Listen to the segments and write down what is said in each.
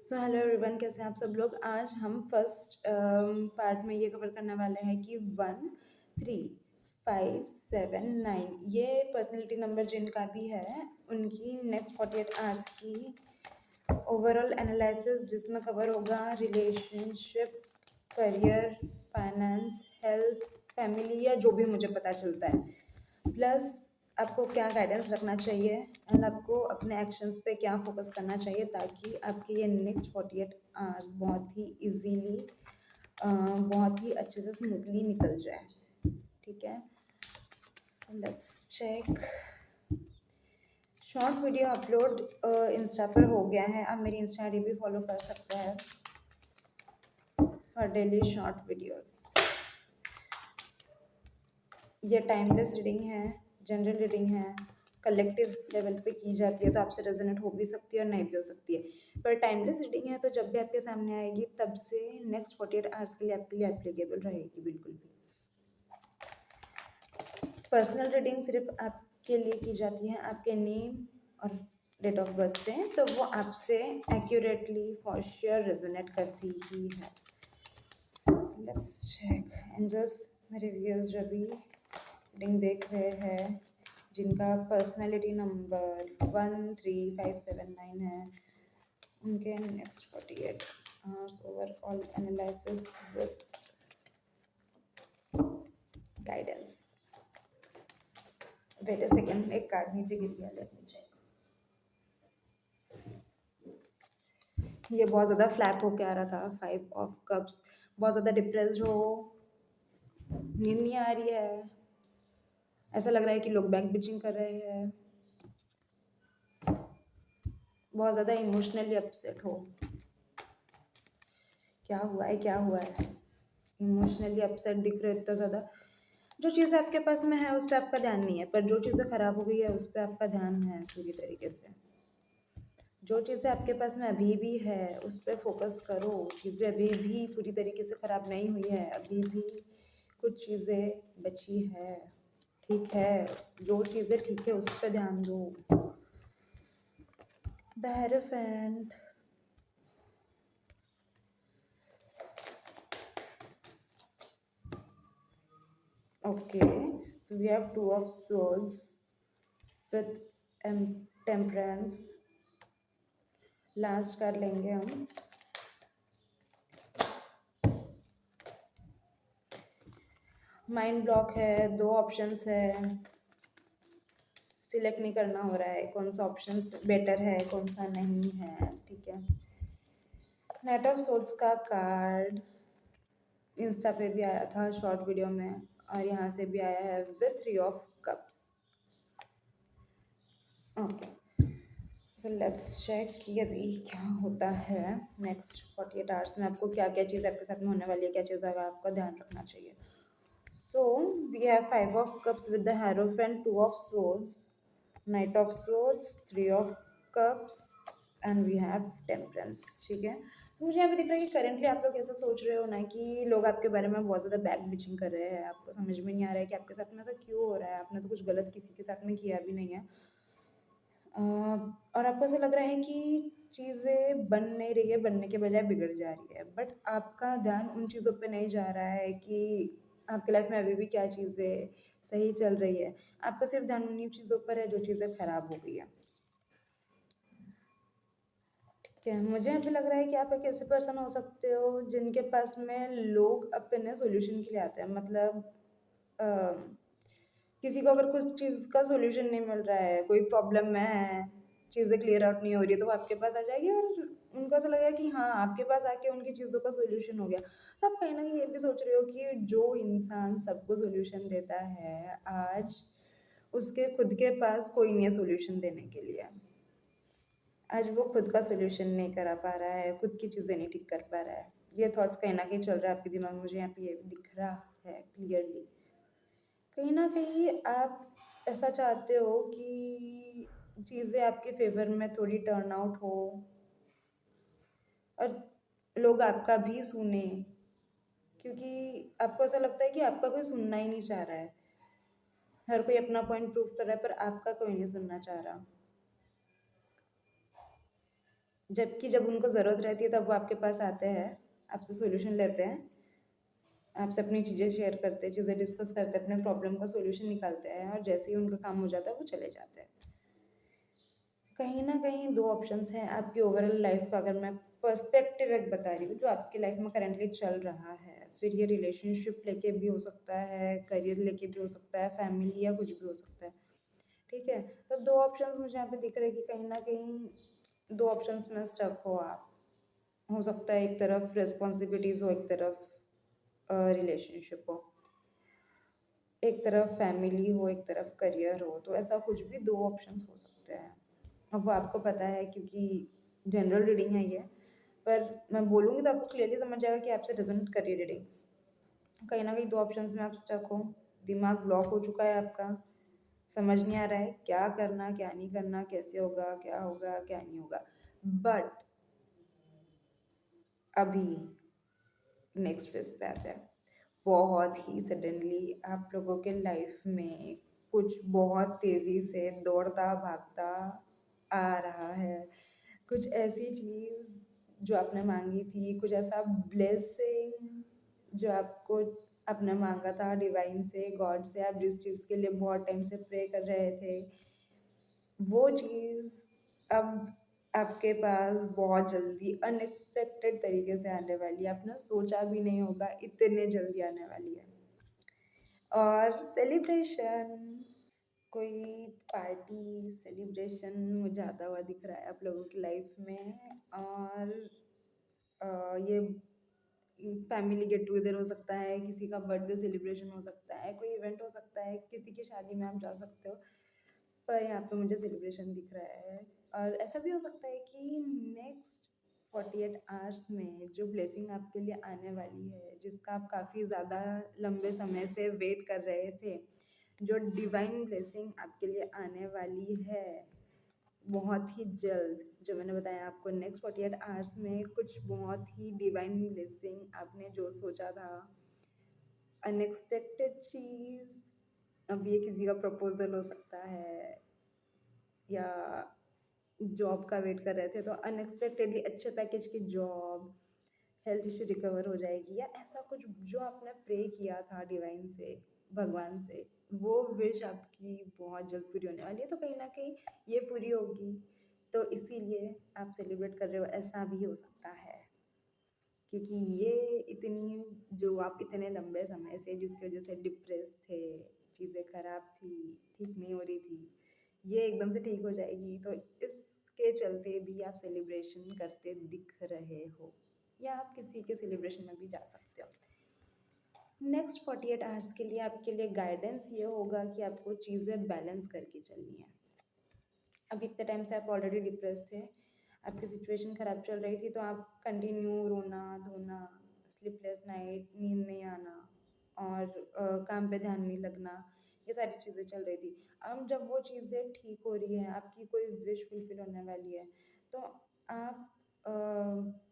So hello everyone, कैसे हैं आप सब लोग। आज हम फर्स्ट पार्ट में ये कवर करने वाले हैं कि 1, 3, 5, 7, 9 ये पर्सनैलिटी नंबर जिनका भी है उनकी नेक्स्ट 48 आवर्स की ओवरऑल एनालिसिस, जिसमें कवर होगा relationship, career, finance, health, family या जो भी मुझे पता चलता है, प्लस आपको क्या गाइडेंस रखना चाहिए एंड आपको अपने एक्शंस पे क्या फोकस करना चाहिए ताकि आपके ये नेक्स्ट 48 आवर्स बहुत ही इजीली बहुत ही अच्छे से स्मूथली निकल जाए। ठीक है, so let's check. Short video upload Insta पर हो गया है, आप मेरी इंस्टा आईडी भी फॉलो कर सकते हैं फॉर डेली शॉर्ट वीडियोस। ये टाइमलेस रीडिंग है, जनरल रीडिंग है, कलेक्टिव लेवल पे की जाती है, तो आपसे रेजोनेट हो भी सकती है और नहीं भी हो सकती है। पर टाइमलेस रीडिंग है तो जब भी आपके सामने आएगी तब से नेक्स्ट 48 आवर्स के लिए आपके लिए एप्लीकेबल रहेगी बिल्कुल भी। पर्सनल रीडिंग सिर्फ आपके लिए की जाती है, आपके नेम और डेट ऑफ बर्थ से, तो वो आपसे एक्यूरेटली फॉर श्योर रेजोनेट करती ही है। लेट्स चेक एंजल्स, मेरे व्यूअर्स जो भी रीडिंग देख रहे हैं जिनका पर्सनैलिटी नंबर 1, 3, 5, 7, 9 है, उनके next 48 hours overall analysis with guidance. Wait a second, एक कार्ड नीचे गिर गया, लेट मी चेक। ये बहुत ज़्यादा फ्लैप होके आ रहा था, 5 ऑफ कप्स। बहुत ज़्यादा डिप्रेस्ड हो, नींद नहीं आ रही है, ऐसा लग रहा है कि लोग बैक बिचिंग कर रहे हैं, बहुत ज़्यादा इमोशनली अपसेट हो। क्या हुआ है, क्या हुआ है? इमोशनली अपसेट दिख रहे हो इतना ज़्यादा। जो चीज़ें आपके पास में है उस पर आपका ध्यान नहीं है, पर जो चीज़ें ख़राब हो गई है उस पर आपका ध्यान है पूरी तरीके से। जो चीज़ें आपके पास में अभी भी है उस पर फोकस करो। चीज़ें अभी भी पूरी तरीके से ख़राब नहीं हुई है, अभी भी कुछ चीज़ें बची है। ठीक है, जो चीज़ें ठीक है उस पर ध्यान दो। The hierophant, okay, so we have 2 of swords with temperance। Last कर लेंगे हम। माइंड ब्लॉक है, 2 ऑप्शंस है, सिलेक्ट नहीं करना हो रहा है कौन सा ऑप्शन बेटर है कौन सा नहीं है। ठीक है, नाइट ऑफ सोर्ड्स का कार्ड इंस्टा पे भी आया था शॉर्ट वीडियो में, और यहाँ से भी आया है with 3 of cups. Okay, so let's check कि अभी क्या होता है नेक्स्ट 48 आवर्स में, आपको क्या क्या चीज़ आपके साथ में होने वाली है, क्या चीज़ का आपको ध्यान रखना चाहिए। So we have 5 of cups with the hierophant, 2 of swords, knight of swords, 3 of cups and we have temperance. ठीक है, तो मुझे यहाँ पे दिख रहा है कि करेंटली आप लोग ऐसा सोच रहे हो ना कि लोग आपके बारे में बहुत ज़्यादा बैक बिचिंग कर रहे हैं, आपको समझ में नहीं आ रहा है कि आपके साथ में ऐसा क्यों हो रहा है। आपने तो कुछ गलत किसी के साथ में किया भी नहीं है, और आपको ऐसा लग रहा है कि चीज़ें बन नहीं रही है, बनने के बजाय बिगड़ जा रही है, बट आपका ध्यान उन चीज़ों पे नहीं जा रहा है कि आपकी लाइफ में अभी भी क्या चीज़ें सही चल रही है। आपका सिर्फ ध्यान उन्हीं चीज़ों पर है जो चीज़ें खराब हो गई है। ठीक है, मुझे अभी लग रहा है कि आप एक ऐसे पर्सन हो सकते हो जिनके पास में लोग अपने सॉल्यूशन के लिए आते हैं। मतलब अ, किसी को अगर कुछ चीज़ का सॉल्यूशन नहीं मिल रहा है, कोई प्रॉब्लम में है, चीज़ें क्लियर आउट नहीं हो रही है, तो वो आपके पास आ जाएगी और उनको ऐसा लगेगा कि हाँ, आपके पास आके उनकी चीज़ों का सॉल्यूशन हो गया। तो आप कहीं न कहीं ये भी सोच रहे हो कि जो इंसान सबको सॉल्यूशन देता है, आज उसके खुद के पास कोई नहीं है सॉल्यूशन देने के लिए। आज वो खुद का सॉल्यूशन नहीं करा पा रहा है, खुद की चीज़ें नहीं ठीक कर पा रहा है। ये थॉट्स कहीं न कहीं चल रहा है आपके दिमाग में, मुझे यहाँ पे ये भी दिख रहा है क्लियरली। कहीं न कहीं आप ऐसा चाहते हो कि चीज़ें आपके फ़ेवर में थोड़ी टर्न आउट हो और लोग आपका भी सुनें, क्योंकि आपको ऐसा लगता है कि आपका कोई सुनना ही नहीं चाह रहा है। हर कोई अपना पॉइंट प्रूव कर रहा है पर आपका कोई नहीं सुनना चाह रहा। जबकि जब उनको ज़रूरत रहती है तब वो आपके पास आते हैं, आपसे सॉल्यूशन लेते हैं, आपसे अपनी चीज़ें शेयर करते हैं, चीज़ें डिस्कस करते हैं, अपने प्रॉब्लम का सॉल्यूशन निकालते हैं और जैसे ही उनका काम हो जाता है वो चले जाते हैं। कहीं न कहीं 2 ऑप्शंस हैं आपकी ओवरऑल लाइफ़ का, अगर मैं पर्सपेक्टिव एक बता रही हूँ, जो आपकी लाइफ़ में करंटली चल रहा है। फिर ये रिलेशनशिप लेके भी हो सकता है, करियर लेके भी हो सकता है, फैमिली या कुछ भी हो सकता है। ठीक है? तो 2 ऑप्शंस मुझे यहाँ पे दिख रहे हैं कि कहीं न कहीं 2 ऑप्शंस में स्टक हो आप। हो सकता है एक तरफ रिस्पॉन्सिबिलिटीज़ हो, एक तरफ रिलेशनशिप हो, एक तरफ फैमिली हो, एक तरफ करियर हो, तो ऐसा कुछ भी 2 ऑप्शंस हो सकते हैं। अब वो आपको पता है क्योंकि जनरल रीडिंग है ये, पर मैं बोलूँगी तो आपको क्लियरली समझ जाएगा कि आपसे रेज़ोनेट कर रही है रीडिंग। कहीं न कहीं 2 ऑप्शंस में आप स्टक हो, दिमाग ब्लॉक हो चुका है आपका, समझ नहीं आ रहा है क्या करना, क्या नहीं करना, कैसे होगा, क्या नहीं होगा। बट अभी नेक्स्ट फेज़ पे आते हैं। बहुत ही सडनली आप लोगों के लाइफ में कुछ बहुत तेज़ी से दौड़ता भागता आ रहा है। कुछ ऐसी चीज़ जो आपने माँगी थी, कुछ ऐसा ब्लेसिंग जो आपको आपने माँगा था डिवाइन से, गॉड से, आप जिस चीज़ के लिए बहुत टाइम से प्रे कर रहे थे, वो चीज़ अब आपके पास बहुत जल्दी अनएक्सपेक्टेड तरीके से आने वाली है। आपने सोचा भी नहीं होगा इतने जल्दी आने वाली है। और सेलिब्रेशन, कोई पार्टी सेलिब्रेशन मुझे आता हुआ दिख रहा है आप लोगों की लाइफ में। और ये फैमिली गेट टुगेदर हो सकता है, किसी का बर्थडे सेलिब्रेशन हो सकता है, कोई इवेंट हो सकता है, किसी की शादी में आप जा सकते हो। पर यहाँ पे मुझे सेलिब्रेशन दिख रहा है। और ऐसा भी हो सकता है कि नेक्स्ट 48 आवर्स में जो ब्लेसिंग आपके लिए आने वाली है, जिसका आप काफ़ी ज़्यादा लंबे समय से वेट कर रहे थे, जो डिवाइन ब्लेसिंग आपके लिए आने वाली है बहुत ही जल्द, जो मैंने बताया आपको नेक्स्ट 48 आवर्स में कुछ बहुत ही डिवाइन ब्लेसिंग, आपने जो सोचा था अनएक्सपेक्टेड चीज़, अब ये किसी का प्रपोजल हो सकता है या जॉब का वेट कर रहे थे तो अनएक्सपेक्टेडली अच्छे पैकेज की जॉब, हेल्थ इश्यू रिकवर हो जाएगी, या ऐसा कुछ जो आपने प्रे किया था डिवाइन से, भगवान से, वो विश आपकी बहुत जल्द पूरी होने वाली है। तो कहीं न कहीं ये पूरी होगी, तो इसीलिए आप सेलिब्रेट कर रहे हो, ऐसा भी हो सकता है। क्योंकि ये इतनी जो आप इतने लंबे समय से जिसकी वज़ह से डिप्रेस थे, चीज़ें खराब थी, ठीक नहीं हो रही थी, ये एकदम से ठीक हो जाएगी, तो इसके चलते भी आप सेलिब्रेशन करते दिख रहे हो, या आप किसी के सेलिब्रेशन में भी जा सकते हो। नेक्स्ट 48 आवर्स के लिए आपके लिए गाइडेंस ये होगा कि आपको चीज़ें बैलेंस करके चलनी है। अब इतने टाइम से आप ऑलरेडी डिप्रेस थे, आपकी सिचुएशन ख़राब चल रही थी, तो आप कंटिन्यू रोना-धोना, स्लीपलेस नाइट, नींद नहीं आना और काम पे ध्यान नहीं लगना, ये सारी चीज़ें चल रही थी। अब जब वो चीज़ें ठीक हो रही हैं, आपकी कोई विश फुलफ़िल होने वाली है, तो आप अ,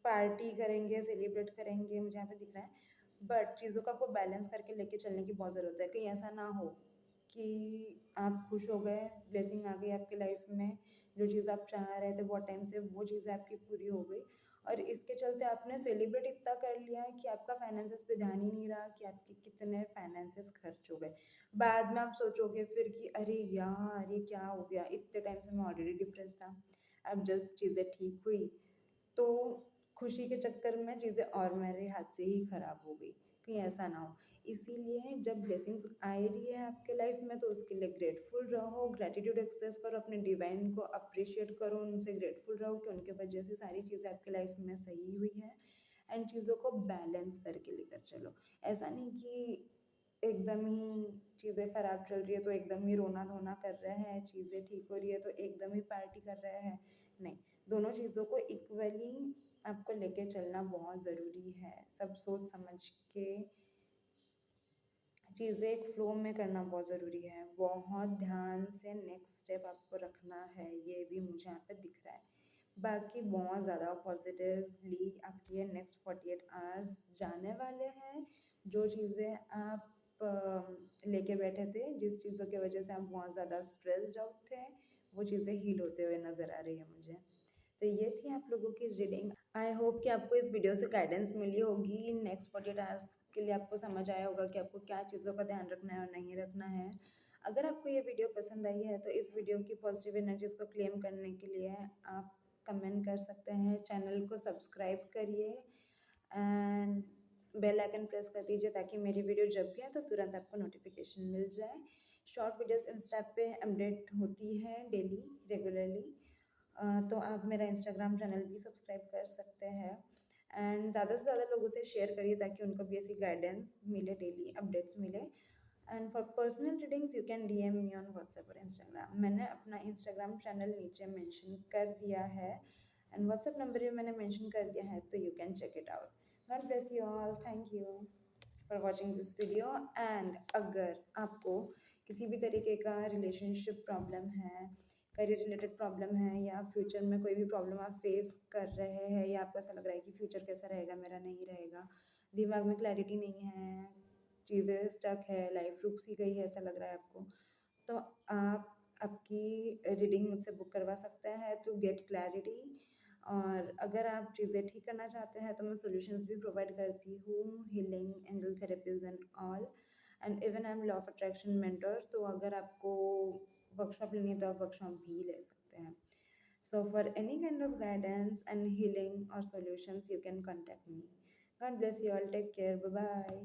पार्टी करेंगे, सेलिब्रेट करेंगे, मुझे यहाँ पे दिख रहा है। बट चीज़ों को आपको बैलेंस करके लेके चलने की बहुत ज़रूरत है। कहीं ऐसा ना हो कि आप खुश हो गए, ब्लेसिंग आ गई आपकी लाइफ में, जो चीज़ आप चाह रहे थे बहुत टाइम से वो चीज़ें आपकी पूरी हो गई और इसके चलते आपने सेलिब्रेट इतना कर लिया है कि आपका फाइनेंसेस पे ध्यान ही नहीं रहा कि आपके कितने फाइनेंसेस खर्च हो गए। बाद में आप सोचोगे फिर कि अरे यार ये क्या हो गया, इतने टाइम से मैं ऑलरेडी डिप्रेस था। अब जब चीज़ें ठीक हुई तो खुशी के चक्कर में चीज़ें और मेरे हाथ से ही खराब हो गई, कहीं ऐसा ना हो। इसीलिए जब ब्लेसिंग्स आ रही है आपके लाइफ में तो उसके लिए ग्रेटफुल रहो, ग्रैटिट्यूड एक्सप्रेस करो, अपने डिवाइन को अप्रिशिएट करो, उनसे ग्रेटफुल रहो कि उनके वजह से सारी चीज़ें आपकी लाइफ में सही हुई है। एंड चीज़ों को बैलेंस करके लेकर चलो। ऐसा नहीं कि एकदम ही चीज़ें खराब चल रही है तो एकदम ही रोना-धोना कर रहे हैं, चीज़ें ठीक हो रही है तो एकदम ही पार्टी कर रहे हैं। नहीं, दोनों चीज़ों को इक्वली आपको लेके चलना बहुत ज़रूरी है। सब सोच समझ के चीज़ें एक फ्लो में करना बहुत ज़रूरी है। बहुत ध्यान से नेक्स्ट स्टेप आपको रखना है, ये भी मुझे यहाँ पे दिख रहा है। बाकी बहुत ज़्यादा पॉजिटिवली आपके ये नेक्स्ट 48 आवर्स जाने वाले हैं। जो चीज़ें आप लेके बैठे थे, जिस चीज़ों की वजह से आप बहुत ज़्यादा स्ट्रेस्ड आउट थे, वो चीज़ें हील होते हुए नज़र आ रही है मुझे। तो ये थी आप लोगों की रीडिंग। आई होप कि आपको इस वीडियो से गाइडेंस मिली होगी। नेक्स्ट 48 आवर्स के लिए आपको समझ आया होगा कि आपको क्या चीज़ों का ध्यान रखना है और नहीं रखना है। अगर आपको ये वीडियो पसंद आई है तो इस वीडियो की पॉजिटिव एनर्जीज को क्लेम करने के लिए आप कमेंट कर सकते हैं, चैनल को सब्सक्राइब करिए एंड बेल आइकन प्रेस कर दीजिए ताकि मेरी वीडियो जब भी आए तो तुरंत आपको नोटिफिकेशन मिल जाए। शॉर्ट वीडियोस इंस्टा पे अपडेट होती है डेली रेगुलरली, तो आप मेरा इंस्टाग्राम चैनल भी सब्सक्राइब कर सकते हैं एंड ज़्यादा से ज़्यादा लोगों से शेयर करिए ताकि उनको भी ऐसी गाइडेंस मिले, डेली अपडेट्स मिले। And for personal readings you can DM me on WhatsApp और इंस्टाग्राम। मैंने अपना इंस्टाग्राम चैनल नीचे मेंशन कर दिया है एंड व्हाट्सएप नंबर भी मैंने मेंशन कर दिया है, तो you can check it out. God bless you all, thank you for watching this video. And अगर आपको किसी भी तरीके का रिलेशनशिप प्रॉब्लम है, करियर रिलेटेड प्रॉब्लम है, या फ्यूचर में कोई भी प्रॉब्लम आप फेस कर रहे हैं, या आपको ऐसा लग रहा है कि फ्यूचर कैसा रहेगा मेरा, नहीं रहेगा, दिमाग में क्लैरिटी नहीं है, चीज़ें स्टक है, लाइफ रुक सी गई है, ऐसा लग रहा है आपको, तो आप आपकी रीडिंग मुझसे बुक करवा सकते हैं टू गेट क्लैरिटी। और अगर आप चीज़ें ठीक करना चाहते हैं तो मैं सॉल्यूशंस भी प्रोवाइड करती हूँ, healing, angel therapies and all. And even I am law of attraction mentor, तो अगर आपको वर्कशॉप लेनी है तो आप वर्कशॉप भी ले सकते हैं। So for any kind of guidance and healing और solutions you can contact me. God bless you all, take care, bye bye.